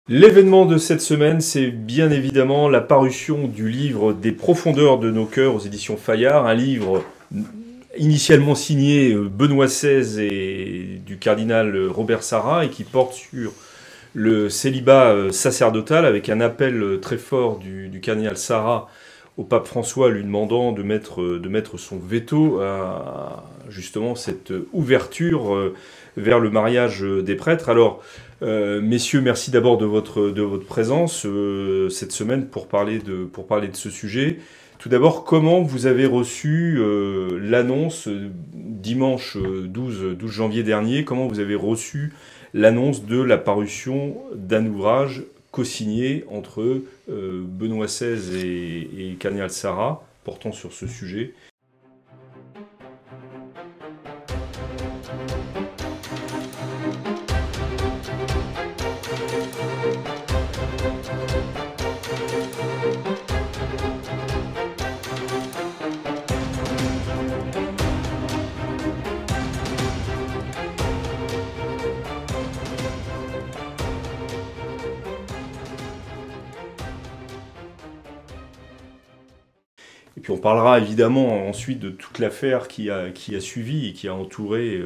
L'événement de cette semaine, c'est bien évidemment la parution du livre Des profondeurs de nos cœurs aux éditions Fayard, un livre initialement signé Benoît XVI et du cardinal Robert Sarrat et qui porte sur le célibat sacerdotal avec un appel très fort du cardinal Sarrat au pape François lui demandant de mettre son veto à justement cette ouverture vers le mariage des prêtres. Alors, messieurs, merci d'abord de votre présence cette semaine pour parler de ce sujet. Tout d'abord, comment vous avez reçu l'annonce dimanche 12 janvier dernier, comment vous avez reçu l'annonce de la parution d'un ouvrage co-signé entre Benoît XVI et cardinal Sarrat portant sur ce sujet? Et puis on parlera évidemment ensuite de toute l'affaire qui a suivi et qui a entouré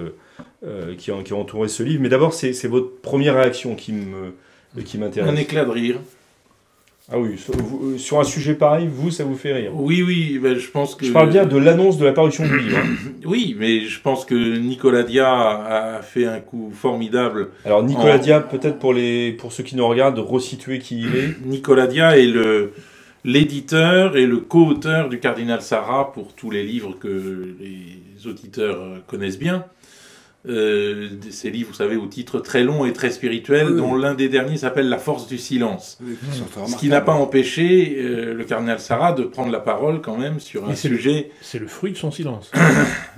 ce livre. Mais d'abord, c'est votre première réaction qui m'intéresse. Un éclat de rire. Ah oui, sur un sujet pareil, ça vous fait rire? Oui, ben je pense que... Je parle bien de l'annonce de la parution du livre. Oui, mais je pense que Nicolas Diat a fait un coup formidable. Alors Nicolas Diat, peut-être pour ceux qui nous regardent, de resituer qui il est. Nicolas Diat est l'éditeur et le co-auteur du cardinal Sarrat pour tous les livres que les auditeurs connaissent bien. Ces livres, vous savez, au titre très long et très spirituel, oui, dont l'un des derniers s'appelle La force du silence. Oui, ce qui n'a pas empêché le cardinal Sarrat de prendre la parole quand même sur un sujet... C'est le fruit de son silence.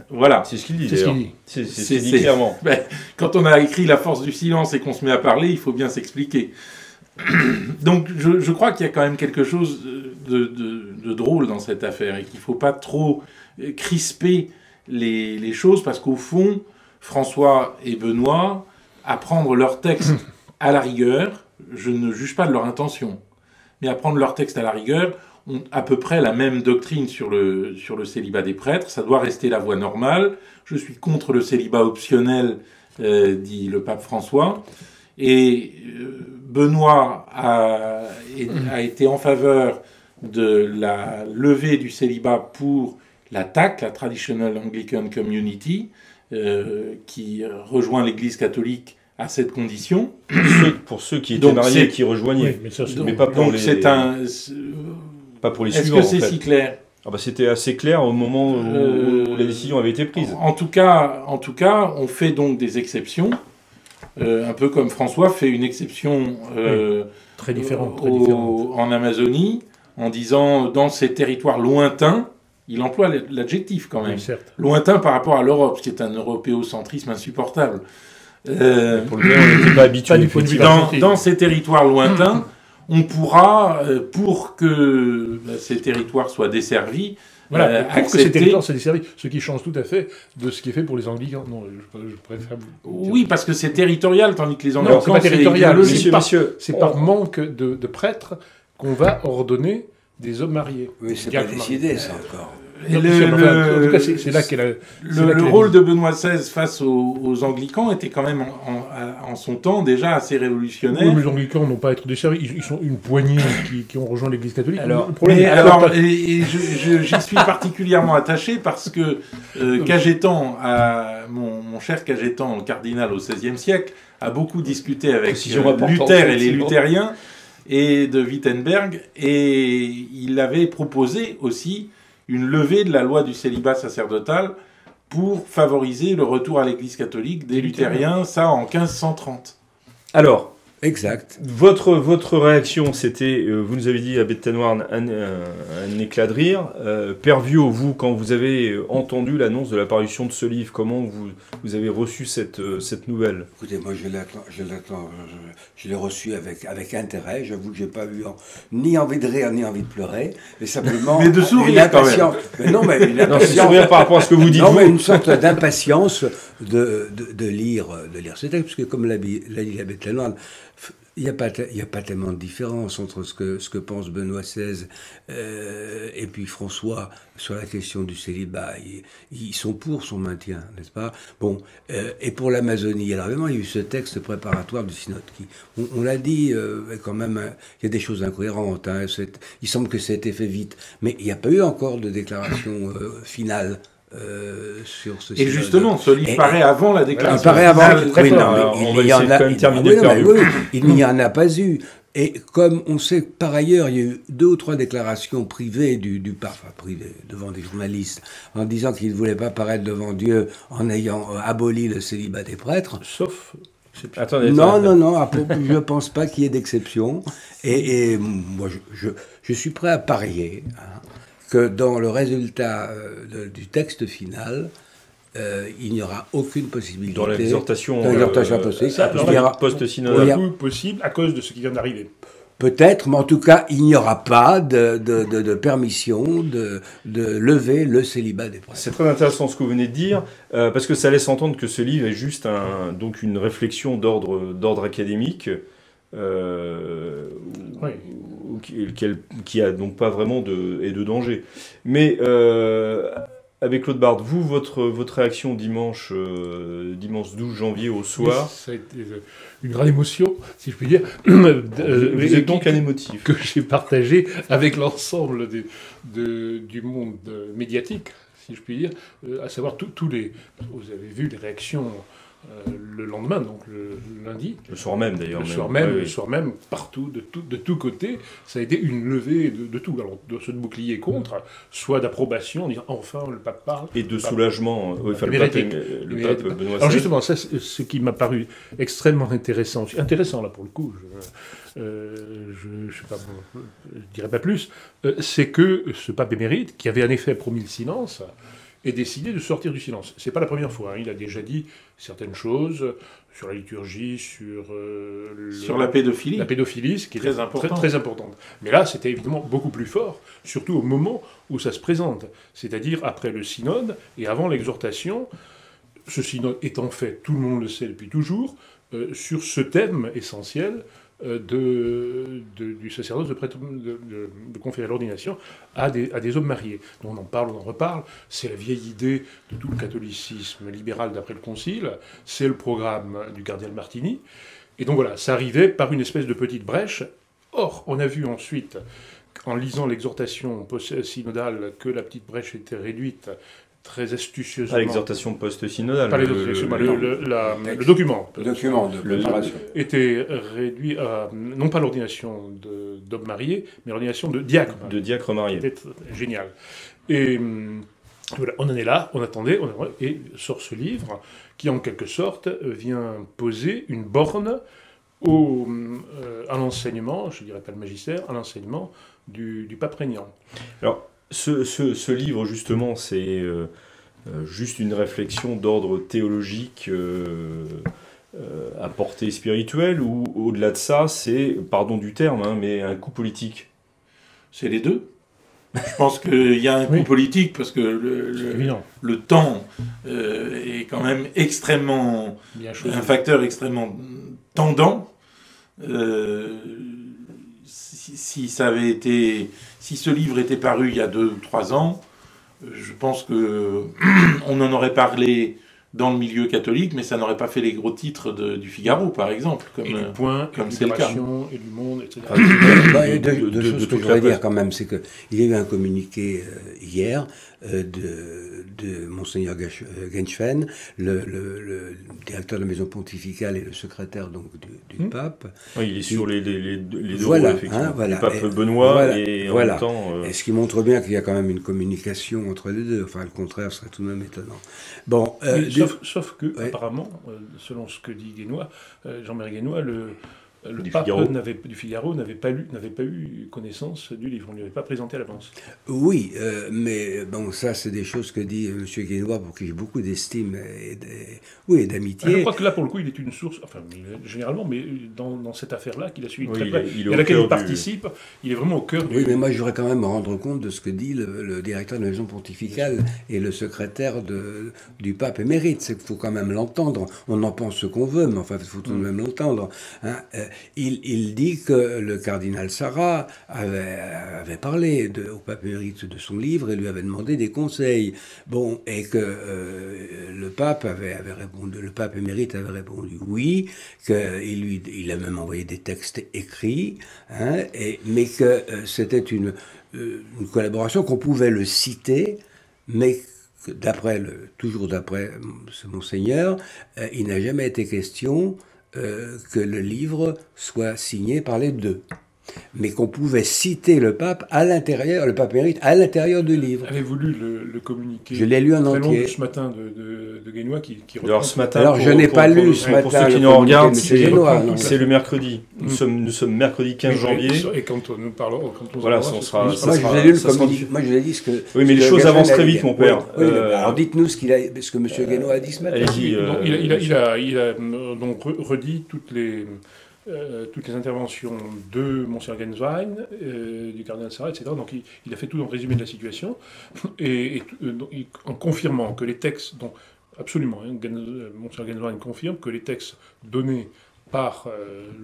Voilà. C'est ce qu'il dit. C'est ce qu'il dit. C'est ce qu'il dit clairement. Ben, quand on a écrit La force du silence et qu'on se met à parler, il faut bien s'expliquer. Donc je crois qu'il y a quand même quelque chose de drôle dans cette affaire et qu'il ne faut pas trop crisper les choses parce qu'au fond, François et Benoît, à prendre leur texte à la rigueur, je ne juge pas de leur intention, mais à prendre leur texte à la rigueur, ont à peu près la même doctrine sur le célibat des prêtres. Ça doit rester la voie normale. Je suis contre le célibat optionnel, dit le pape François. Et Benoît a été en faveur de la levée du célibat pour la TAC, la Traditional Anglican Community, qui rejoint l'Église catholique à cette condition. Pour ceux qui étaient mariés et qui rejoignaient. Oui, mais pas pour les... Pas pour les suivants. Est-ce que c'est si clair? Ah bah c'était assez clair au moment où la décision avait été prise. En tout cas, on fait donc des exceptions. Un peu comme François fait une exception très différente. En Amazonie, en disant dans ces territoires lointains, il emploie l'adjectif quand même, oui, lointain par rapport à l'Europe, ce qui est un européocentrisme insupportable. Pour lequel on n'était pas habitué. Dans ces territoires lointains, on pourra, pour que ces territoires soient desservis, voilà, pour que ces territoires soient desservis, ce qui change tout à fait de ce qui est fait pour les anglicans. Non, je préfère... Oui, parce que c'est territorial, tandis que les anglicans... Non, c'est pas territorial, c'est par on... manque de prêtres qu'on va ordonner des hommes mariés. Oui, c'est pas décidé, ça, encore. En tout cas, c'est là qu'elle le rôle de Benoît XVI face aux anglicans était quand même en son temps déjà assez révolutionnaire. Oui, mais les anglicans n'ont pas à être desservis. Ils sont une poignée qui ont rejoint l'Église catholique. J'y suis particulièrement attaché parce que Cajetan, mon cher Cajetan, le cardinal au XVIe siècle, a beaucoup discuté avec Luther et les luthériens et de Wittenberg, et il avait proposé aussi une levée de la loi du célibat sacerdotal pour favoriser le retour à l'Église catholique des luthériens, ça en 1530. Alors, exact. Votre réaction, c'était, vous nous avez dit à Bête Noire un éclat de rire. Père Viau, vous, quand vous avez entendu l'annonce de l'apparition de ce livre, comment vous avez reçu cette nouvelle? Écoutez, moi je l'ai reçu avec intérêt. J'avoue que j'ai pas eu ni envie de rire ni envie de pleurer, mais simplement mais de sourire quand même. Mais non, mais une impatience. Non, sourire par rapport à ce que vous dites. Non, mais une sorte d'impatience de lire ce texte, parce que comme l'a dit la Bête Noire, Il n'y a pas tellement de différence entre ce que pense Benoît XVI et puis François sur la question du célibat. Ils sont pour son maintien, n'est-ce pas? Bon, et pour l'Amazonie, alors vraiment, il y a eu ce texte préparatoire du synode qui, on l'a dit, quand même, il y a des choses incohérentes. Hein, il semble que ça a été fait vite, mais il n'y a pas eu encore de déclaration finale. Sur ce et justement, ce livre paraît avant la déclaration. Il paraît avant. Oui, il n'y en a pas eu. Et comme on sait que par ailleurs, il y a eu 2 ou 3 déclarations privées du pape, enfin privées devant des journalistes, en disant qu'il ne voulait pas paraître devant Dieu en ayant aboli le célibat des prêtres. Sauf. Attendez, non, je ne pense pas qu'il y ait d'exception. Et moi, je suis prêt à parier. Hein, que dans le résultat du texte final, il n'y aura aucune possibilité. Dans l'exhortation post-synodale. Possible à cause de ce qui vient d'arriver. Peut-être, mais en tout cas, il n'y aura pas de permission de lever le célibat des prêtres. C'est très intéressant ce que vous venez de dire, parce que ça laisse entendre que ce livre est juste donc une réflexion d'ordre académique. Oui. Qui a donc pas vraiment de danger. Mais avec Claude Bard, vous, votre réaction dimanche 12 janvier au soir... Ça a été une grande émotion, si je puis dire. Vous êtes donc un émotif. Que j'ai partagé avec l'ensemble du monde médiatique, si je puis dire, à savoir tous les... Vous avez vu les réactions... le lendemain, donc le lundi. Le soir même, d'ailleurs. Le soir même, partout, de tous côtés, ça a été une levée de tout. Alors, de ce bouclier contre, soit d'approbation, en disant enfin le pape parle. Et de soulagement. Le pape Benoît XVI. Alors justement, ça, ce qui m'a paru extrêmement intéressant là pour le coup, je dirais pas plus, c'est que ce pape émérite, qui avait en effet promis le silence, et décidé de sortir du silence. C'est pas la première fois. Hein. Il a déjà dit certaines choses sur la liturgie, sur la pédophilie. La pédophilie, ce qui est très importante. Mais là, c'était évidemment beaucoup plus fort, surtout au moment où ça se présente. C'est-à-dire après le synode et avant l'exhortation. Ce synode étant fait, tout le monde le sait depuis toujours, sur ce thème essentiel du sacerdoce de conférer l'ordination à des hommes mariés. Donc on en parle, on en reparle. C'est la vieille idée de tout le catholicisme libéral d'après le Concile. C'est le programme du cardinal Martini. Et donc voilà, ça arrivait par une espèce de petite brèche. Or, on a vu ensuite, en lisant l'exhortation synodale, que la petite brèche était réduite très astucieusement. À l'exhortation post-synodale. Le document. Le document de préparation. Était réduit à, non pas l'ordination d'hommes mariés, mais l'ordination de diacres. De diacres mariés. C'était génial. Et voilà, on en est là, on attendait, et sort ce livre qui, en quelque sorte, vient poser une borne à l'enseignement, je ne dirais pas le magistère, à l'enseignement du pape régnant. Alors, ce livre, justement, c'est juste une réflexion d'ordre théologique à portée spirituelle, ou au-delà de ça, c'est, pardon du terme, hein, mais un coup politique. C'est les deux. Je pense qu'il y a un coup politique, parce que le temps est quand même extrêmement... un facteur extrêmement tendant. Si ce livre était paru il y a 2 ou 3 ans, je pense que on en aurait parlé dans le milieu catholique, mais ça n'aurait pas fait les gros titres du Figaro, par exemple. Et du Point, comme c'est le cas. Et du Monde, etc. Deux choses que je voudrais dire quand même, c'est qu'il y a eu un communiqué hier de Monseigneur Genschwen, le directeur de la maison pontificale et le secrétaire donc du pape. Oui, il est sur les deux voilà, rôles, effectivement. Voilà. Du pape Benoît et en même temps... Et ce qui montre bien qu'il y a quand même une communication entre les deux. Enfin, le contraire serait tout de même étonnant. Bon, sauf que, apparemment, selon ce que dit Guénois, Jean-Marie Guénois, le pape du Figaro n'avait pas eu connaissance du livre, on ne lui avait pas présenté à l'avance. Oui, mais bon, ça c'est des choses que dit M. Guénois, pour qui j'ai beaucoup d'estime et d'amitié. Je crois que là, pour le coup, il est une source, enfin, généralement, mais dans cette affaire-là, qu'il a suivi très près, à laquelle il participe, il est vraiment au cœur du... Oui, mais moi, je voudrais quand même me rendre compte de ce que dit le directeur de la maison pontificale et le secrétaire du pape émérite. C'est qu'il faut quand même l'entendre. On en pense ce qu'on veut, mais enfin, il faut tout de même l'entendre. Hein. il dit que le cardinal Sarah avait parlé au pape émérite de son livre et lui avait demandé des conseils. Bon, et que le pape le pape émérite avait répondu oui, il a même envoyé des textes écrits, hein, mais que c'était une collaboration qu'on pouvait le citer, mais toujours d'après ce monseigneur, il n'a jamais été question que le livre soit signé par les deux, mais qu'on pouvait citer le pape émérite à l'intérieur du livre. Avez-vous lu le communiqué? Je l'ai lu en entier. Ce matin de Guénois qui Alors ce matin, je n'ai pas lu ce matin. Pour ceux qui nous regardent, c'est le mercredi. Nous sommes mercredi 15 janvier. Et quand nous parlons, voilà, on sera. Moi, je vous ai lu le communiqué. Moi, je vous ai dit ce que. Oui, mais les choses avancent très vite, mon père. Oui, alors dites-nous ce que M. Guénois a dit ce matin. Il a donc redit toutes les interventions de Monseigneur Genswein, du cardinal Sarah, etc. Donc il a fait tout dans le résumé de la situation, en confirmant que les textes, donc absolument, Monseigneur Genswein confirme que les textes donnés par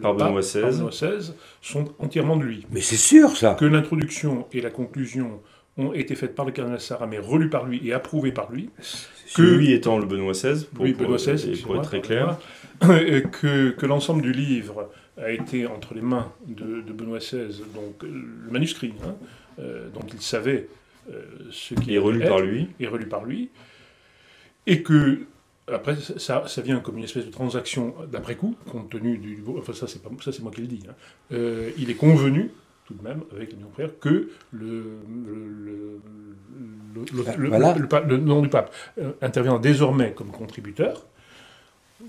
Benoît XVI sont entièrement de lui. Mais c'est sûr, ça. Que l'introduction et la conclusion ont été faites par le cardinal Sarah, mais relues par lui et approuvées par lui. Lui étant le Benoît XVI, pour être très clair. Que l'ensemble du livre a été entre les mains de Benoît XVI, donc le manuscrit, dont il savait ce qui est relu par lui, et que après ça vient comme une espèce de transaction d'après coup, compte tenu du, enfin ça c'est moi qui le dis, il est convenu tout de même avec les frères que le nom du pape intervient désormais comme contributeur.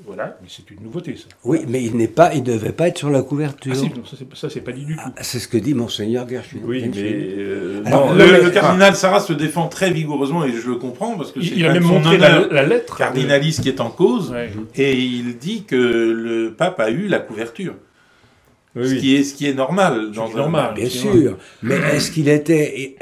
Voilà, mais c'est une nouveauté, ça. Oui, mais il ne devait pas être sur la couverture. Ah si, non, ça c'est pas dit du tout. C'est ce que dit Monseigneur Gershwin. Oui, mais... Alors, le cardinal Sarah se défend très vigoureusement, et je le comprends, parce que il a même montré la lettre cardinaliste qui est en cause, et il dit que le pape a eu la couverture. Oui. Ce qui est normal. Bien sûr, mais est-ce qu'il était...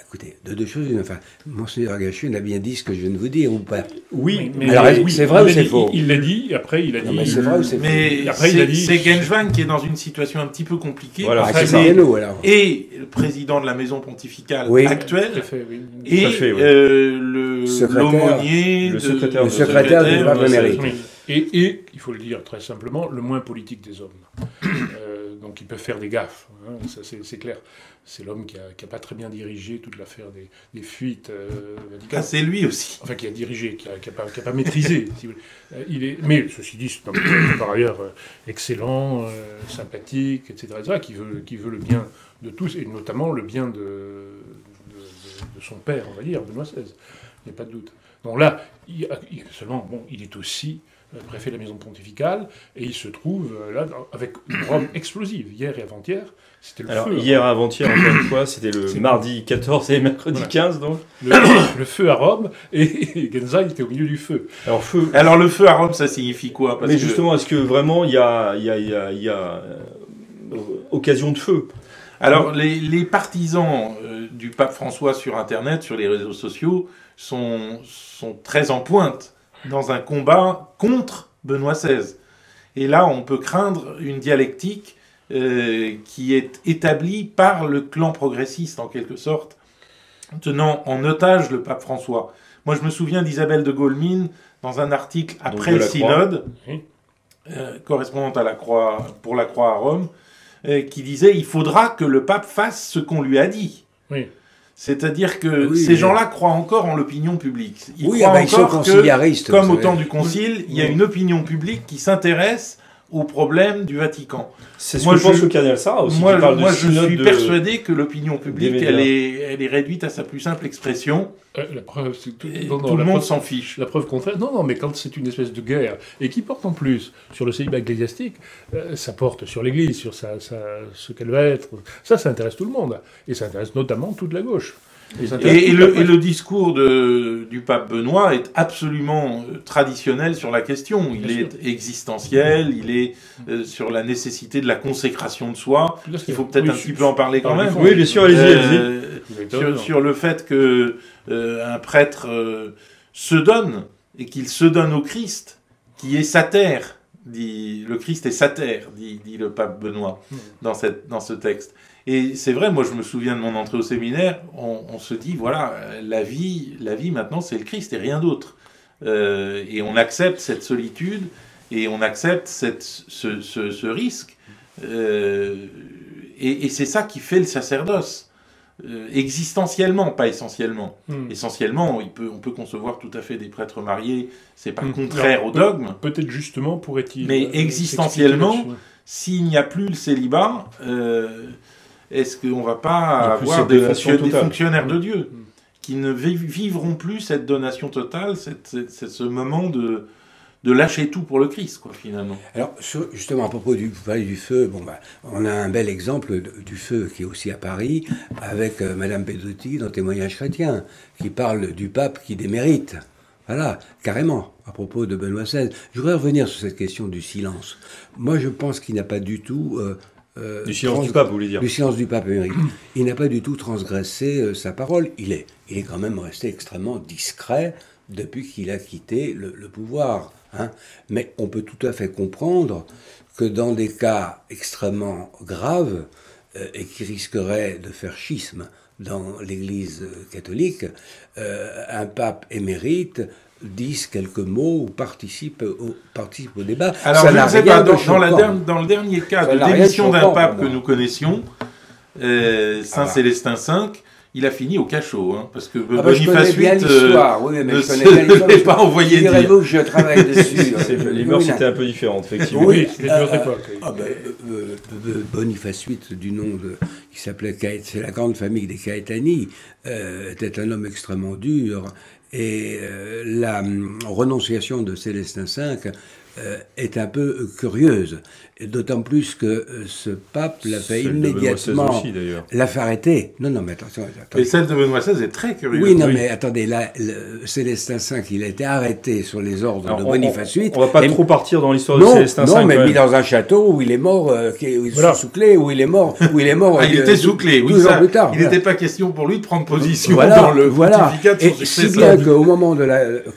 Écoutez, de deux choses, enfin, Monseigneur Gershwin a bien dit ce que je viens de vous dire, ou pas? Oui, mais alors, c'est vrai ou c'est faux? Il l'a dit, après il a dit... mais c'est vrai ou c'est faux? Mais après, c'est Genswein qui est dans une situation un petit peu compliquée. Voilà, c'est nous, alors. Et le président de la maison pontificale actuelle, et l'aumônier, le secrétaire du pape émérite. Et, il faut le dire très simplement, le moins politique des hommes. Donc ils peuvent faire des gaffes, ça c'est clair. C'est l'homme qui a pas très bien dirigé toute l'affaire des fuites vaticales. Ah, c'est lui aussi. Enfin, qui a dirigé, qui a pas maîtrisé. Si vous voulez. Mais ceci dit, c'est un homme par ailleurs excellent, sympathique, etc., qui veut le bien de tous, et notamment le bien de son père, on va dire, Benoît XVI. Il n'y a pas de doute. Donc là, seulement, bon, il est aussi préfet de la maison pontificale, et il se trouve là avec une Rome explosive. Hier et avant-hier, c'était le feu. Hier et avant-hier, encore une fois, c'était le mardi 14 et mercredi 15, donc. Le feu à Rome, et Genswein était au milieu du feu. Alors le feu à Rome, ça signifie quoi? Mais justement, est-ce que vraiment il y a occasion de feu? Alors les partisans du pape François sur Internet, sur les réseaux sociaux, sont très en pointe dans un combat contre Benoît XVI. Et là, on peut craindre une dialectique qui est établie par le clan progressiste, en quelque sorte, tenant en otage le pape François. Moi, je me souviens d'Isabelle de Gaulmine, dans un article après le synode, correspondant à pour la Croix à Rome, qui disait « Il faudra que le pape fasse ce qu'on lui a dit ». Oui. C'est-à-dire que ces gens-là croient encore en l'opinion publique. Ils croient ils sont conciliaristes, comme au temps du Concile, il y a une opinion publique qui s'intéresse aux problèmes du Vatican. C'est ce que pense le cardinal Sarah aussi. Moi, je suis persuadé que l'opinion publique, elle est réduite à sa plus simple expression. La preuve, c'est tout le monde s'en fiche. La preuve contraire. Non, mais quand c'est une espèce de guerre, et qui porte en plus sur le célibat ecclésiastique, ça porte sur l'Église, sur ce qu'elle va être. Ça intéresse tout le monde. Et ça intéresse notamment toute la gauche. Et le discours du pape Benoît est absolument traditionnel sur la question. Il est existentiel, il est sur la nécessité de la consécration de soi. Il faut peut-être un petit peu en parler quand même. Oui, bien sûr, allez-y. Sur le fait que un prêtre se donne, et qu'il se donne au Christ, qui est sa terre, le Christ est sater, dit le pape Benoît dans ce texte. Et c'est vrai, moi je me souviens de mon entrée au séminaire, on se dit, voilà, la vie maintenant c'est le Christ et rien d'autre. Et on accepte cette solitude, et on accepte ce risque. Et c'est ça qui fait le sacerdoce. Existentiellement, pas essentiellement. Essentiellement, on peut concevoir tout à fait des prêtres mariés, c'est pas contraire au dogme. Peut-être justement pourrait-il... Mais existentiellement, s'il n'y a plus le célibat, est-ce qu'on va pas avoir des fonctionnaires de Dieu qui ne vivront plus cette donation totale, ce moment de lâcher tout pour le Christ, quoi, finalement. Alors, justement, à propos vous parlez du feu, on a un bel exemple du feu qui est aussi à Paris, avec Madame Pedrutti dans Témoignages chrétiens, qui parle du pape qui démérite. Voilà, carrément, à propos de Benoît XVI. Je voudrais revenir sur cette question du silence. Moi, je pense qu'il n'a pas du tout... du silence du pape, vous voulez dire? Du silence du pape émérite. Il n'a pas du tout transgressé sa parole. Il est quand même resté extrêmement discret depuis qu'il a quitté le pouvoir. Hein. Mais on peut tout à fait comprendre que dans des cas extrêmement graves et qui risqueraient de faire schisme dans l'Église catholique, un pape émérite dise quelques mots ou participe au débat. Alors, ça je ne sais pas, dans le dernier cas de démission d'un pape que nous connaissions, Saint Célestin V, il a fini au cachot, hein, parce que Boniface VIII ne l'est pas envoyé dire. Figurez-vous que je travaille dessus. Les mœurs étaient un peu différentes, effectivement. Oui, c'était une autre époque. Boniface VIII, du nom qui s'appelait c'est la grande famille des Caetani, était un homme extrêmement dur, et la renonciation de Célestin V est un peu curieuse, d'autant plus que ce pape l'a fait immédiatement, l'a fait arrêter. Non, mais attention. Et celle de Benoît XVI est très curieuse. Oui, non, mais attendez, là, Célestin V, il a été arrêté sur les ordres de Boniface VIII. On va pas trop partir dans l'histoire de Célestin V. Non, mais mis dans un château où il est mort, sous clé, où il est mort. Il était sous clé, oui, 12 ans plus tard. Il n'était pas question pour lui de prendre position dans le pontificat de son successeur. Si bien qu'au moment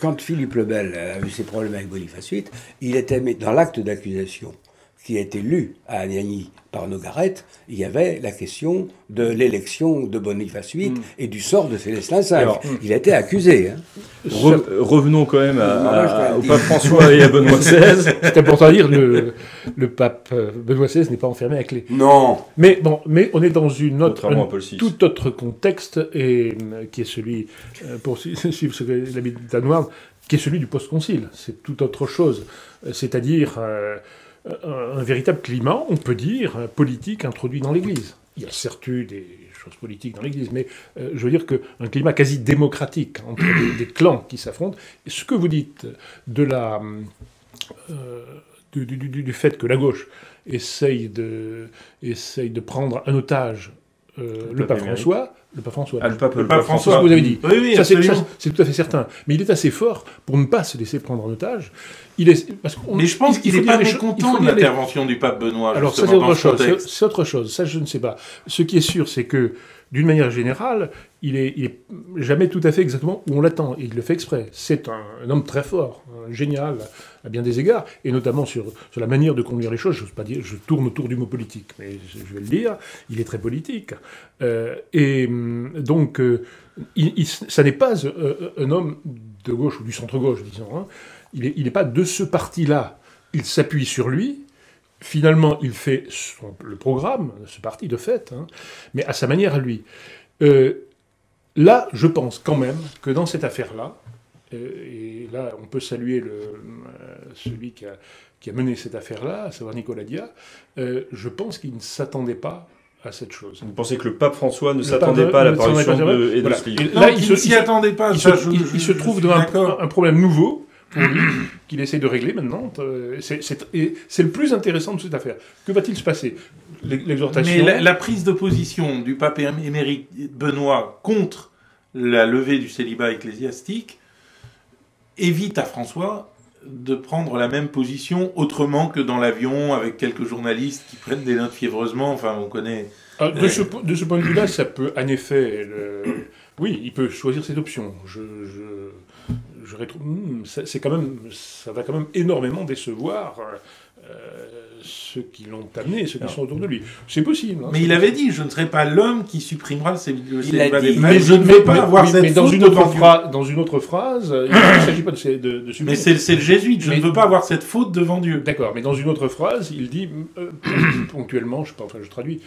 quand Philippe le Bel a eu ses problèmes avec Boniface VIII, il était mis dans l'acte d'accusation qui a été lu à Anagni par Nogaret, il y avait la question de l'élection de Boniface VIII et du sort de Célestin V. Alors, il a été accusé. Hein. Revenons quand même au pape François et à Benoît XVI. C'est important à dire, le pape Benoît XVI n'est pas enfermé à clé. Non. Mais on est dans tout autre contexte, et qui est celui, pour suivre ce que l'ami Danois, qui est celui du post-concile. C'est tout autre chose. C'est-à-dire un véritable climat, on peut dire, politique introduit dans l'Église. Il y a certes eu des choses politiques dans l'Église, mais je veux dire qu'un climat quasi démocratique entre des clans qui s'affrontent. Et ce que vous dites du fait que la gauche essaye de prendre un otage le pape François... Le pape François. Le pape François. C'est ce que vous avez dit. Oui, ça, c'est tout à fait certain. Mais il est assez fort pour ne pas se laisser prendre en otage. Mais je pense qu'il n'est pas mécontent de l'intervention du pape Benoît. Alors ça, c'est autre chose. C'est autre chose. Ça, je ne sais pas. Ce qui est sûr, c'est que, d'une manière générale, il est jamais tout à fait exactement où on l'attend. Et il le fait exprès. C'est un homme très fort, génial, à bien des égards, et notamment sur la manière de conduire les choses. Je n'ose pas dire, je tourne autour du mot politique, mais je vais le dire, il est très politique. Donc, ça n'est pas un homme de gauche ou du centre-gauche, disons. Hein. Il n'est pas de ce parti-là. Il s'appuie sur lui. Finalement, il fait le programme de ce parti, de fait, hein, mais à sa manière à lui. Là, je pense quand même que dans cette affaire-là, et là, on peut saluer celui qui a mené cette affaire-là, à savoir Nicolas Dia, je pense qu'il ne s'attendait pas à cette chose. Vous pensez que le pape François ne s'attendait pas à l'apparition de voilà. Et là, il ne s'y attendait pas. Il se trouve devant un problème nouveau pour lui, qu'il essaie de régler maintenant. C'est le plus intéressant de cette affaire. Que va-t-il se passer? L'exhortation... Mais la prise de position du pape émérite Benoît contre la levée du célibat ecclésiastique évite à François de prendre la même position autrement que dans l'avion avec quelques journalistes qui prennent des notes fiévreusement. Enfin, on connaît... De ce point de vue-là, ça peut, en effet... Oui, il peut choisir cette option. c'est quand même, ça va quand même énormément décevoir ceux qui l'ont amené, ceux qui sont autour de lui. C'est possible. Hein, mais il avait dit, je ne serai pas l'homme qui supprimera le célibat des dit, prêtres. Je ne veux pas avoir cette mais dans faute une autre phrase, il ne s'agit pas de supprimer. Mais c'est le jésuite, je ne veux pas avoir cette faute devant Dieu. D'accord, mais dans une autre phrase, il dit ponctuellement, je traduis,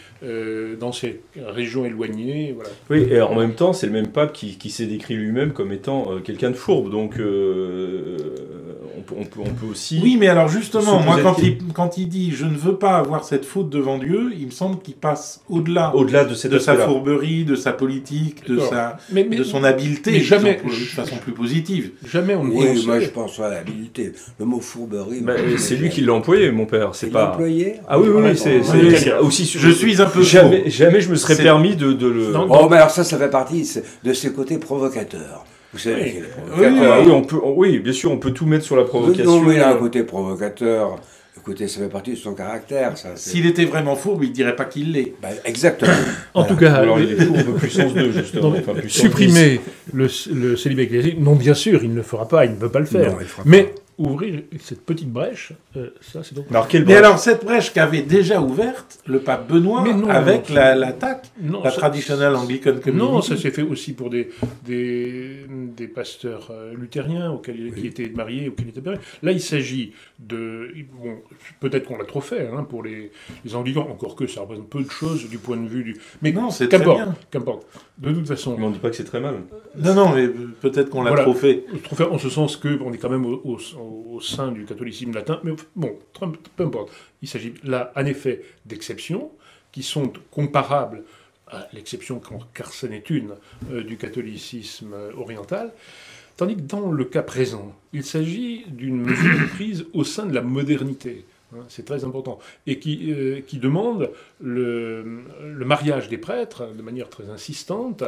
dans ces régions éloignées, voilà. Oui, et en même temps, c'est le même pape qui s'est décrit lui-même comme étant quelqu'un de fourbe, donc on peut aussi... Oui, mais alors justement, moi, quand il dit « je ne veux pas avoir cette faute devant Dieu », il me semble qu'il passe au-delà de sa fourberie, de sa politique, de son habileté, jamais, de façon plus positive. Jamais on Oui, moi je pense à l'habileté. Le mot fourberie... c'est lui qui l'a employé, mon père. C'est pas... employé. Ah oui, c'est aussi... Je suis un peu... Jamais je me serais permis de le... Oh, mais alors ça fait partie de ses côtés provocateurs. Vous savez, oui, bien sûr, on peut tout mettre sur la provocation. Non, mais il a un côté provocateur. Écoutez, ça fait partie de son caractère. S'il était vraiment fourbe, il ne dirait pas qu'il l'est. Exactement. En tout cas, alors il est fourbe puissance 2, justement. Supprimer le célibat ecclésiastique, non, bien sûr, il ne le fera pas, il ne peut pas le faire. Mais ouvrir cette petite brèche, ça c'est donc... Alors cette brèche qu'avait déjà ouverte le pape Benoît avec l'attaque, la traditionnelle Anglican Community. Non, ça s'est fait aussi pour des pasteurs luthériens qui étaient mariés, auxquels il était marié. Là, il s'agit de... Bon, peut-être qu'on l'a trop fait pour les anglicans, encore que ça représente peu de choses du point de vue du... Mais non, c'est très bien. Qu'importe. De toute façon... Mais on ne dit pas que c'est très mal. Non, mais peut-être qu'on l'a trop fait. Trop fait en ce sens qu'on est quand même au sein du catholicisme latin, mais bon, peu importe. Il s'agit là, en effet, d'exceptions qui sont comparables à l'exception, car ce n'est une, du catholicisme oriental, tandis que dans le cas présent, il s'agit d'une mesure prise au sein de la modernité. C'est très important. Et qui demande le mariage des prêtres de manière très insistante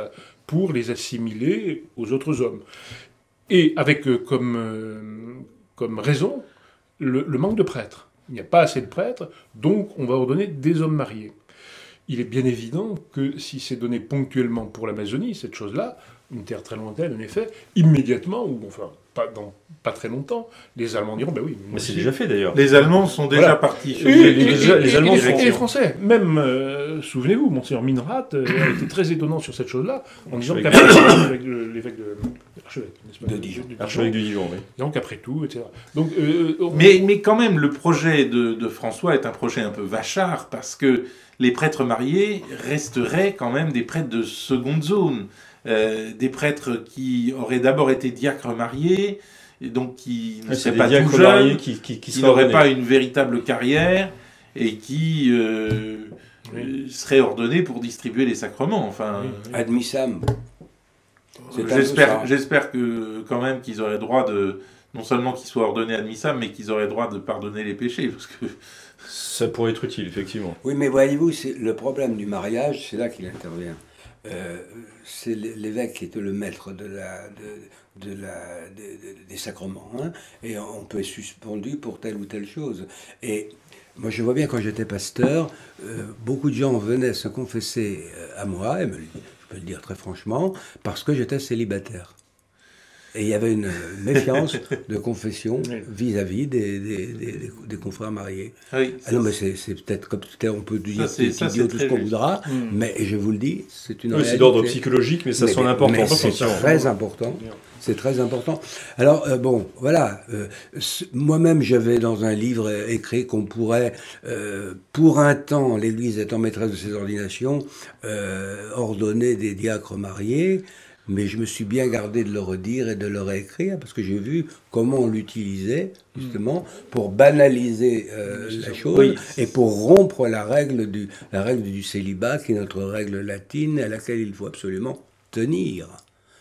pour les assimiler aux autres hommes. Et avec comme raison le manque de prêtres. Il n'y a pas assez de prêtres, donc on va ordonner des hommes mariés. Il est bien évident que si c'est donné ponctuellement pour l'Amazonie, cette chose-là, une terre très lointaine en effet, immédiatement, ou enfin pas très longtemps, les Allemands diront, ben oui. Mais c'est déjà fait d'ailleurs. Les Allemands sont déjà partis. Les Allemands et les Français. Même, souvenez-vous, Monseigneur Minrat a été très étonnant sur cette chose-là, en disant qu'après l'évêque de Archevêque de Dijon, oui. Donc après tout, etc. Donc, mais quand même, le projet de François est un projet un peu vachard, parce que les prêtres mariés resteraient quand même des prêtres de seconde zone. Des prêtres qui auraient d'abord été diacres mariés, et donc qui ne seraient pas tout jeunes, qui n'auraient pas une véritable carrière, et qui seraient ordonnés pour distribuer les sacrements. Enfin, admissam. J'espère que quand même qu'ils auraient droit de, non seulement qu'ils soient ordonnés admissam, mais qu'ils auraient droit de pardonner les péchés, parce que ça pourrait être utile, effectivement. Oui, mais voyez-vous, le problème du mariage, c'est là qu'il intervient. C'est l'évêque qui était le maître des sacrements, hein, et on peut être suspendu pour telle ou telle chose. Et moi, je vois bien, quand j'étais pasteur, beaucoup de gens venaient se confesser à moi, et je peux le dire très franchement, parce que j'étais célibataire. Et il y avait une méfiance de confession vis-à-vis des confrères mariés. Oui, non, mais c'est peut-être comme on peut dire c'est idiot tout ce qu'on voudra, mais je vous le dis, c'est une réalité. C'est d'ordre psychologique, mais ça a son importance. C'est très important. C'est très important. Alors, bon, voilà. Moi-même, j'avais dans un livre écrit qu'on pourrait, pour un temps, l'Église étant maîtresse de ses ordinations, ordonner des diacres mariés. Mais je me suis bien gardé de le redire et de le réécrire, parce que j'ai vu comment on l'utilisait, justement, pour banaliser la chose, et pour rompre la règle du célibat, qui est notre règle latine, à laquelle il faut absolument tenir.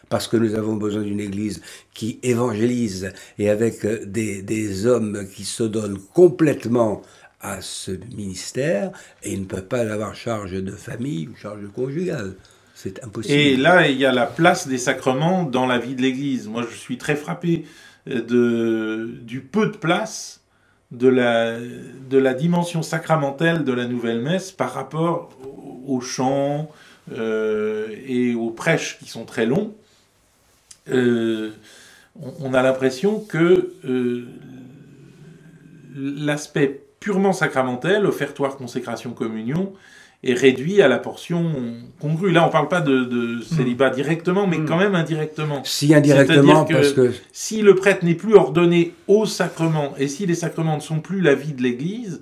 Parce que nous avons besoin d'une Église qui évangélise, et avec des hommes qui se donnent complètement à ce ministère, et ils ne peuvent pas avoir charge de famille ou charge conjugale. C'est impossible. Et là, il y a la place des sacrements dans la vie de l'Église. Moi, je suis très frappé du peu de place de la dimension sacramentelle de la nouvelle messe par rapport aux chants et aux prêches qui sont très longs. on a l'impression que l'aspect purement sacramentel, offertoire, consécration, communion, est réduit à la portion congrue. Là, on ne parle pas de célibat directement, mais quand même indirectement. Si indirectement, parce que... Si le prêtre n'est plus ordonné aux sacrements, et si les sacrements ne sont plus la vie de l'Église,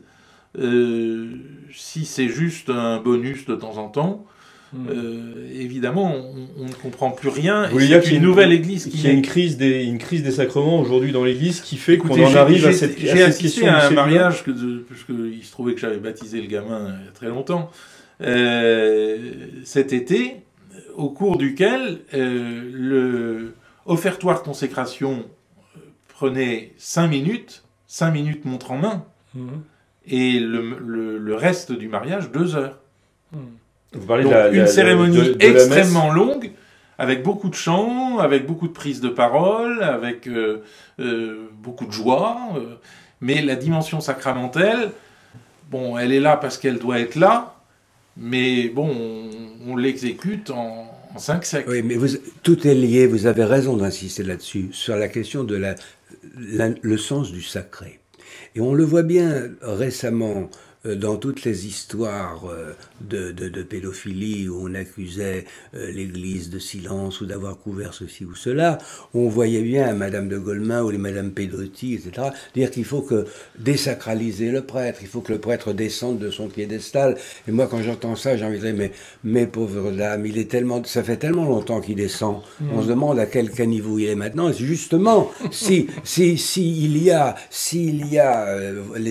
si c'est juste un bonus de temps en temps, évidemment, on ne comprend plus rien. Vous voulez dire qu'il y a une nouvelle Église qui a une crise des sacrements aujourd'hui dans l'Église qui fait qu'on en arrive à cette question. J'ai assisté à un mariage, puisqu'il se trouvait que j'avais baptisé le gamin il y a très longtemps, cet été, au cours duquel le offertoire consécration prenait 5 minutes montre en main, et le reste du mariage 2 heures. Vous parlez donc, une cérémonie extrêmement longue, avec beaucoup de chants, avec beaucoup de prises de parole, avec beaucoup de joie, mais la dimension sacramentelle, bon, elle est là parce qu'elle doit être là, mais bon, on l'exécute en 5 siècles. Oui, mais tout est lié, vous avez raison d'insister là-dessus, sur la question de le sens du sacré. Et on le voit bien récemment dans toutes les histoires de pédophilie où on accusait l'Église de silence ou d'avoir couvert ceci ou cela, on voyait bien Madame de Golemin ou les Madame Pedretti, etc., dire qu'il faut que désacraliser le prêtre, il faut que le prêtre descende de son piédestal. Et moi, quand j'entends ça, j'ai envie de dire, mais pauvre dame, ça fait tellement longtemps qu'il descend. On se demande à quel caniveau il est maintenant. Et justement, s'il y a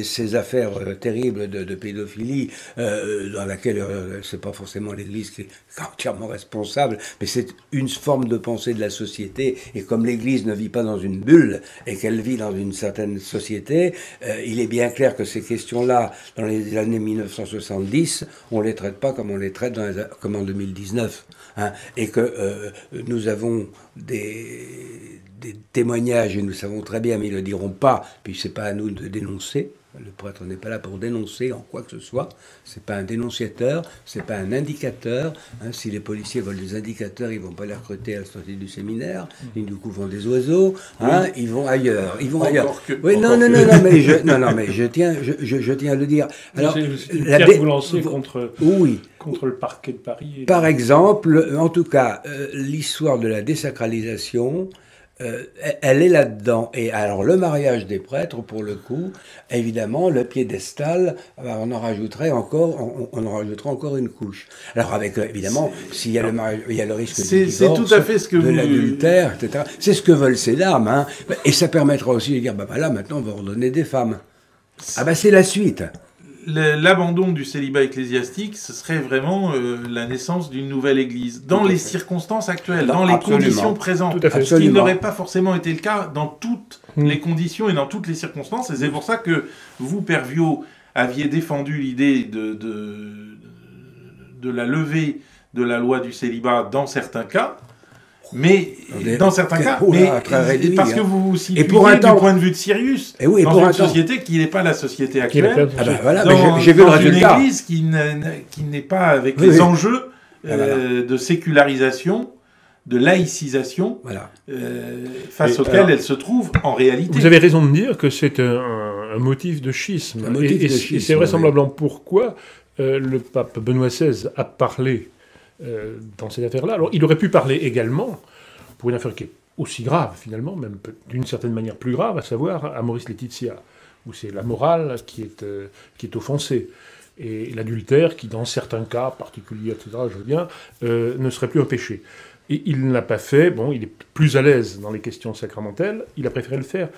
ces affaires terribles de pédophilie dans laquelle c'est pas forcément l'Église qui est entièrement responsable, mais c'est une forme de pensée de la société, et comme l'Église ne vit pas dans une bulle et qu'elle vit dans une certaine société, il est bien clair que ces questions-là, dans les années 1970, on les traite pas comme on les traite comme en 2019, hein, et que nous avons des témoignages, et nous savons très bien, mais ils ne le diront pas, puis c'est pas à nous de dénoncer. Le prêtre n'est pas là pour dénoncer en quoi que ce soit. C'est pas un dénonciateur, c'est pas un indicateur. Hein, si les policiers veulent des indicateurs, ils vont pas les recruter à la sortie du séminaire. Ils nous couvrent des oiseaux. Hein, oui. Ils vont ailleurs. Oui, non, mais je tiens à le dire. Alors, vous lancez contre le parquet de Paris. Par exemple, en tout cas, l'histoire de la désacralisation. Elle est là-dedans. Et alors, le mariage des prêtres, pour le coup, évidemment, le piédestal, on en rajouterait encore une couche. Alors, avec, évidemment, s'il y a le mariage, il y a le risque du divorce, c'est tout à fait ce que de l'adultère, etc. C'est ce que veulent ces dames, hein. Et ça permettra aussi de dire, là, maintenant, on va ordonner des femmes. C'est la suite. L'abandon du célibat ecclésiastique, ce serait vraiment la naissance d'une nouvelle Église, dans les circonstances actuelles, dans les conditions présentes. Ce qui n'aurait pas forcément été le cas dans toutes les conditions et dans toutes les circonstances. Et c'est pour ça que vous, Père Viot, aviez défendu l'idée de la levée de la loi du célibat dans certains cas. Mais dans certains cas, réduit, parce que vous vous situez du point de vue de Sirius, dans une société qui n'est pas la société actuelle, j'ai vu le résultat. Une Église qui n'est pas avec les enjeux de sécularisation, de laïcisation, face auxquels elle se trouve en réalité. Vous avez raison de dire que c'est un motif de schisme. Et c'est vraisemblablement pourquoi le pape Benoît XVI a parlé dans cette affaire-là. Alors, il aurait pu parler également pour une affaire qui est aussi grave, finalement, même d'une certaine manière plus grave, à savoir à Maurice Laetitia, où c'est la morale qui est offensée, et l'adultère qui, dans certains cas particuliers, etc., je veux bien, ne serait plus un péché. Et il ne l'a pas fait. Bon, il est plus à l'aise dans les questions sacramentelles, il a préféré le faire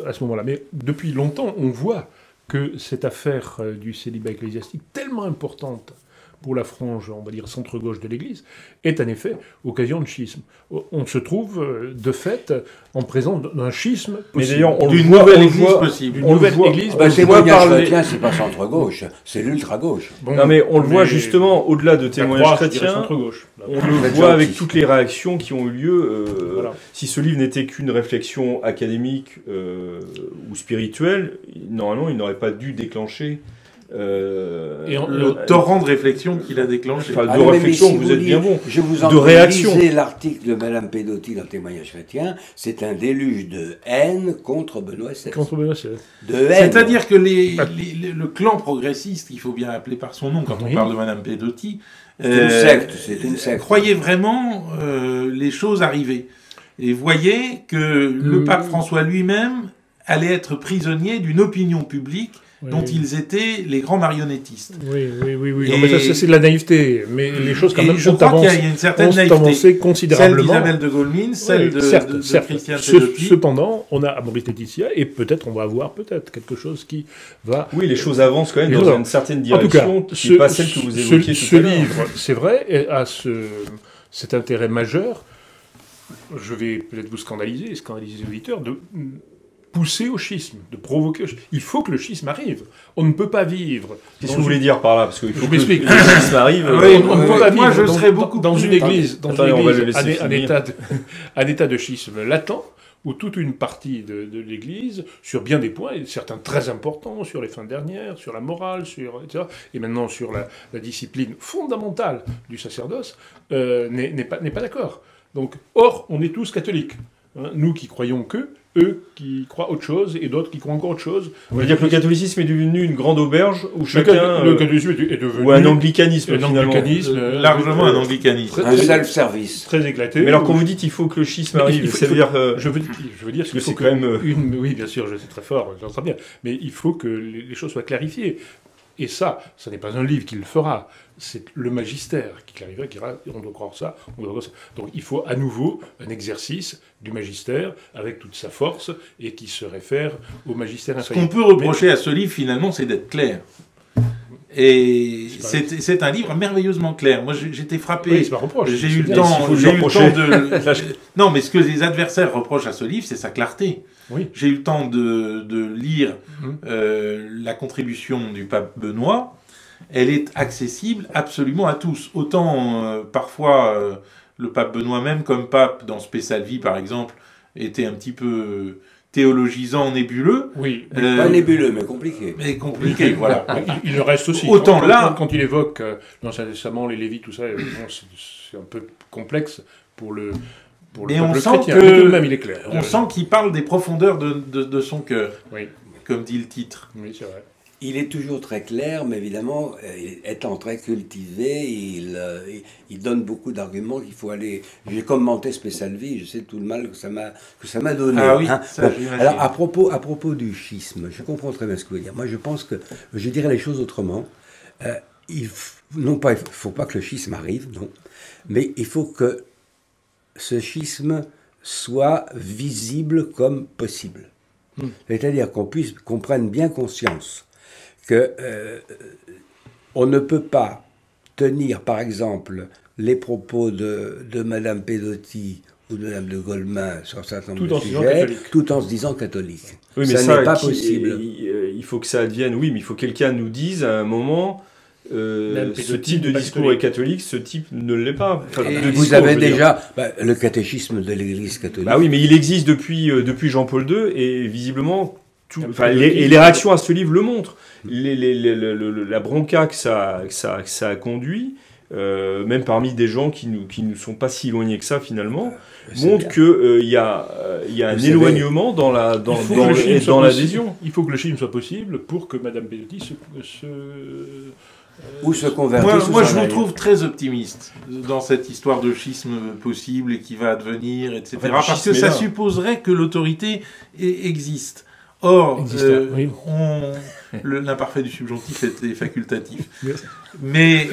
à ce moment-là. Mais depuis longtemps, on voit que cette affaire du célibat ecclésiastique, tellement importante pour la frange, on va dire, centre-gauche de l'Église, est en effet occasion de schisme. On se trouve, de fait, en présence d'un schisme possible. Mais d'ailleurs, d'une nouvelle Église possible. Une nouvelle Église c'est pas centre-gauche, c'est l'ultra-gauche. Bon, non, mais on le voit justement, au-delà de témoignages chrétiens, on le voit avec toutes les réactions qui ont eu lieu. Si ce livre n'était qu'une réflexion académique ou spirituelle, normalement, il n'aurait pas dû déclencher Le torrent de réflexion qu'il a déclenché. Enfin, de réflexion, vous êtes bien bon. Je vous de réaction. Lisez l'article de Madame Pedotti dans Témoignage chrétien, c'est un déluge de haine contre Benoît XVI. Contre Benoît XVI. De haine. C'est-à-dire que le clan progressiste, il faut bien appeler par son nom quand on parle de Madame Pedotti, c'est une secte. croyait vraiment les choses arriver. Et voyait que le pape François lui-même allait être prisonnier d'une opinion publique dont ils étaient les grands marionnettistes. Oui. Non, mais ça c'est de la naïveté. Mais les choses quand même je crois qu'il y a une certaine naïveté considérablement. Celle d'Isabelle de Goldmine, celle de Christiane Pedotti. Cependant, on a Maurice Laetitia et peut-être on va avoir quelque chose qui va... Oui, les choses avancent quand même dans une certaine direction, qui n'est pas celle que vous évoquiez tout à l'heure. Ce livre, c'est vrai, a cet intérêt majeur, je vais peut-être vous scandaliser les auditeurs, de pousser au schisme, de provoquer au schisme. Il faut que le schisme arrive. On ne peut pas vivre... Qu'est-ce que vous voulez dire par là? Parce qu'il faut que le schisme arrive. On ne peut pas moi, je vivre serais beaucoup dans une église, un état de schisme latent, où toute une partie de l'Église, sur bien des points, et certains très importants, sur les fins dernières, sur la morale, etc., et maintenant sur la discipline fondamentale du sacerdoce, n'est pas d'accord. Donc, or, on est tous catholiques. Hein, nous qui croyons que, eux qui croient autre chose, et d'autres qui croient encore autre chose. On veut dire que le catholicisme est devenu une grande auberge où chacun... Le catholicisme est devenu... Ou un anglicanisme, finalement. Largement un anglicanisme. Un self-service. Très éclaté. Mais alors, quand vous dites il faut que le schisme arrive, ça veut dire... Je veux dire que c'est quand même... Oui, bien sûr, je sais très fort, j'entends bien. Mais il faut que les choses soient clarifiées. Et ça n'est pas un livre qui le fera, c'est le magistère qui clarifera, on doit croire ça, on doit croire ça. Donc il faut à nouveau un exercice du magistère avec toute sa force et qui se réfère au magistère infaillible. Ce qu'on peut reprocher à ce livre, finalement, c'est d'être clair. Et c'est un livre merveilleusement clair. Moi, j'étais frappé. Oui, c'est pas reproche. J'ai eu le temps de... Non, mais ce que les adversaires reprochent à ce livre, c'est sa clarté. Oui. J'ai eu le temps de lire la contribution du pape Benoît. Elle est accessible absolument à tous. Autant, parfois, le pape Benoît même, comme pape, dans Spe Salvi, par exemple, était un petit peu... théologisant nébuleux. Oui. Pas nébuleux, mais compliqué. Mais compliqué, voilà. Il le reste aussi. Autant là... Quand il évoque dans sa testament les Lévites, tout ça, c'est un peu complexe pour le peuple chrétien. Mais tout de même, il est clair. On sent qu'il parle des profondeurs de son cœur, comme dit le titre. Oui, c'est vrai. Il est toujours très clair, mais évidemment, étant très cultivé, il donne beaucoup d'arguments qu'il faut aller... J'ai commenté Spe Salvi, je sais tout le mal que ça m'a donné. Ah oui, hein. ça, Alors, à propos du schisme, je comprends très bien ce que vous voulez dire. Moi, je pense que, je dirais les choses autrement. Il ne faut pas que le schisme arrive, non. Mais il faut que ce soit visible comme possible. C'est-à-dire qu'on prenne bien conscience que on ne peut pas tenir, par exemple, les propos de Madame Pedotti ou de Madame de Goldman sur un certain nombre de sujets, tout en se disant catholique. Oui, mais ça n'est pas possible. Il faut que ça advienne, oui, mais il faut que quelqu'un nous dise à un moment... ce type de discours est catholique, ce type ne l'est pas. Enfin, vous avez déjà le catéchisme de l'Église catholique. Bah oui, mais il existe depuis Jean-Paul II et visiblement les réactions à ce livre le montrent. La bronca que ça a conduit, même parmi des gens qui ne sont pas si éloignés que ça finalement, montre qu'il y a un éloignement dans l'adhésion. Il faut que le schisme soit possible pour que Madame Pedotti ou se convertisse. Moi je vous trouve très optimiste dans cette histoire de schisme possible et qui va advenir, etc. En fait, parce que ça supposerait que l'autorité existe. Or, l'imparfait du subjonctif était facultatif. Mais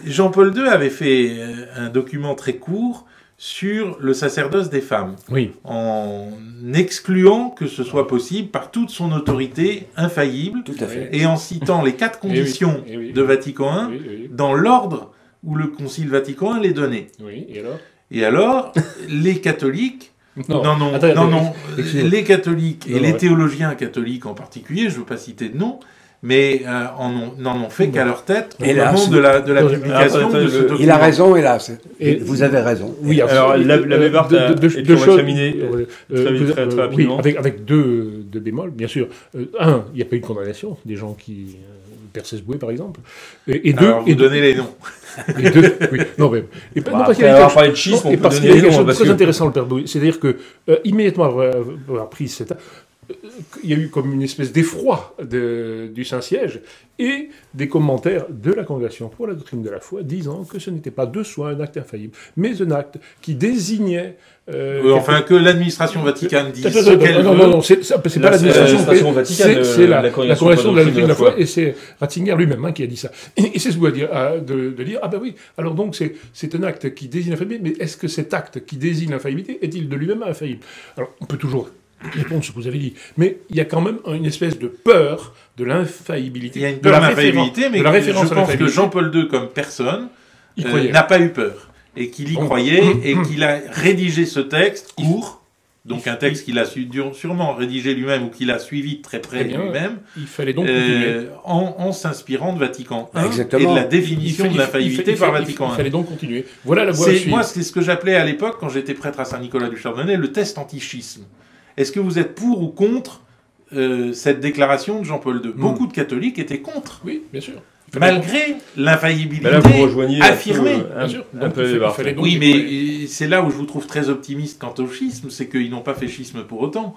Jean-Paul II avait fait un document très court sur le sacerdoce des femmes, en excluant que ce soit possible par toute son autorité infaillible, tout à fait. Et en citant les 4 conditions de Vatican I dans l'ordre où le Concile Vatican I les donnait. Et alors, les catholiques... Non. Les catholiques, et les théologiens catholiques en particulier, je ne veux pas citer de nom, mais n'en ont fait qu'à leur tête au Hélas. moment de la publication de ce document. Il a raison, hélas. Et- Vous avez raison. Oui, Alors, l'abbé Barthes, et puis on va terminer très rapidement. avec deux bémols, bien sûr. Un, il n'y a pas eu de condamnation des gens qui... Percès Boué, par exemple. Et deux... Alors, vous donnez les noms. Et deux, oui. Non, mais, et pas- non, parce qu'il y a Après avoir quelque- parlé de schisme, non, on et peut parce donner qu'il y a les quelque noms, chose de parce très que- intéressant, le Père Boué. C'est-à-dire que, immédiatement après avoir pris cette... il y a eu comme une espèce d'effroi du Saint-Siège et des commentaires de la Congrégation pour la doctrine de la foi disant que ce n'était pas de soi un acte infaillible, mais un acte qui désignait... Enfin, que l'administration vaticane dise ce non, qu'elle non, veut. non, non, c'est pas l'administration Vaticane, c'est la Congrégation Congrégation de la doctrine de la foi, foi. et c'est Ratzinger lui-même qui a dit ça. Et c'est ce que dire, de dire, ah ben oui, alors donc c'est un acte qui désigne l'infaillibilité, mais est-ce que cet acte qui désigne l'infaillibilité est-il de lui-même infaillible? Alors, on peut toujours répondre à ce que vous avez dit, mais il y a quand même une espèce de peur de l'infaillibilité. Il y a une de peur la d'infaillibilité, mais de la je référence à pense que l'infaillibilité. Jean-Paul II, comme personne, Il croyait. n'a pas eu peur. Et qu'il y Bon. croyait, et qu'il a rédigé ce texte court, donc un texte qu'il a sûrement rédigé lui-même, ou qu'il a suivi de très près Très bien. lui-même, Il fallait donc continuer. en s'inspirant de Vatican I Exactement. et de la Il définition de l'infaillibilité par Vatican Il I. fallait donc continuer. Voilà la voie à suivre. Moi, c'est ce que j'appelais à l'époque, quand j'étais prêtre à Saint-Nicolas du Chardonnay, le test anti-schisme. Est-ce que vous êtes pour ou contre cette déclaration de Jean-Paul II? Beaucoup de catholiques étaient contre, Oui, bien sûr. Il fallait donc- malgré l'infaillibilité Bah là, vous rejoignez affirmée. Bien sûr. un Donc, peu il Barthes. fallait donc Oui, déployer. mais c'est là où je vous trouve très optimiste quant au schisme, c'est qu'ils n'ont pas fait schisme pour autant.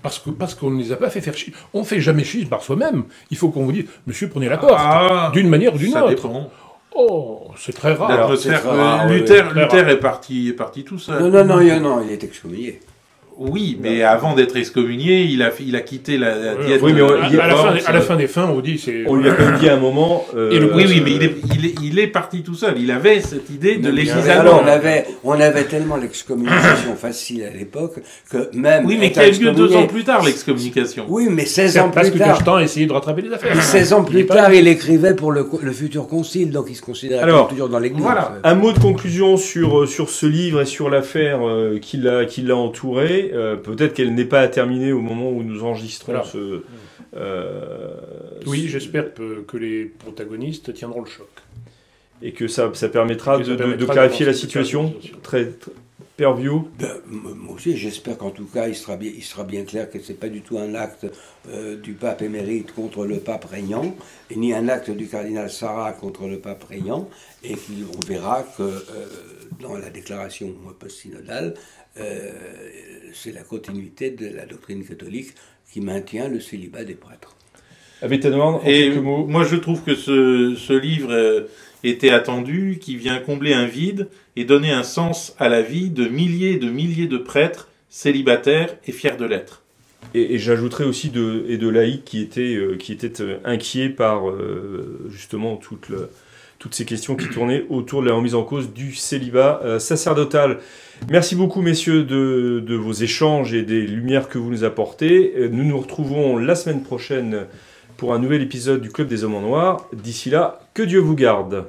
Parce qu'on ne les a pas fait faire schisme. On fait jamais schisme par soi-même. Il faut qu'on vous dise, monsieur, prenez la porte. Ah, D'une manière ou d'une ça autre. dépend. Oh, c'est très rare. L'atmosphère, c'est très rare, Luther, oui. Luther est parti tout seul. Non, il est excommunié. Oui, mais avant d'être excommunié, il a quitté la diète. Oui, mais à la fin des fins, on vous dit, c'est... On lui a quand même dit à un moment. Et le- Oui, mais il est parti tout seul. Il avait cette idée de Mais législateur. on avait tellement l'excommunication facile à l'époque que même. Oui, mais qui a eu lieu 2 ans plus tard, l'excommunication. Oui, mais 16 C'est ans parce plus que tard. Cachetan a essayé de rattraper les affaires. 16 ans Il est plus pas- tard, il écrivait pour le futur concile, donc il se considérait Alors, toujours dans l'église. voilà. Un mot de conclusion sur ce livre et sur l'affaire qui l'a entouré. Peut-être qu'elle n'est pas terminée au moment où nous enregistrons Voilà. Oui, j'espère que les protagonistes tiendront le choc. et que ça permettra Et que ça de permettra clarifier la d'avancer, situation. de clarifier la Très Père Viau. Moi aussi, j'espère qu'en tout cas, il sera bien clair que c'est pas du tout un acte du pape émérite contre le pape régnant, et ni un acte du cardinal Sarah contre le pape régnant, et qu'on verra que dans la déclaration post-synodale, c'est la continuité de la doctrine catholique qui maintient le célibat des prêtres. Abbé Tanoirn, en Et quelques mots. moi, je trouve que ce livre était attendu, qui vient combler un vide et donner un sens à la vie de milliers de prêtres célibataires et fiers de l'être. Et j'ajouterais aussi de laïcs qui étaient inquiets par justement toutes ces questions qui tournaient autour de la remise en cause du célibat sacerdotal. Merci beaucoup, messieurs, de vos échanges et des lumières que vous nous apportez. Nous nous retrouvons la semaine prochaine pour un nouvel épisode du Club des Hommes en Noir. D'ici là, que Dieu vous garde.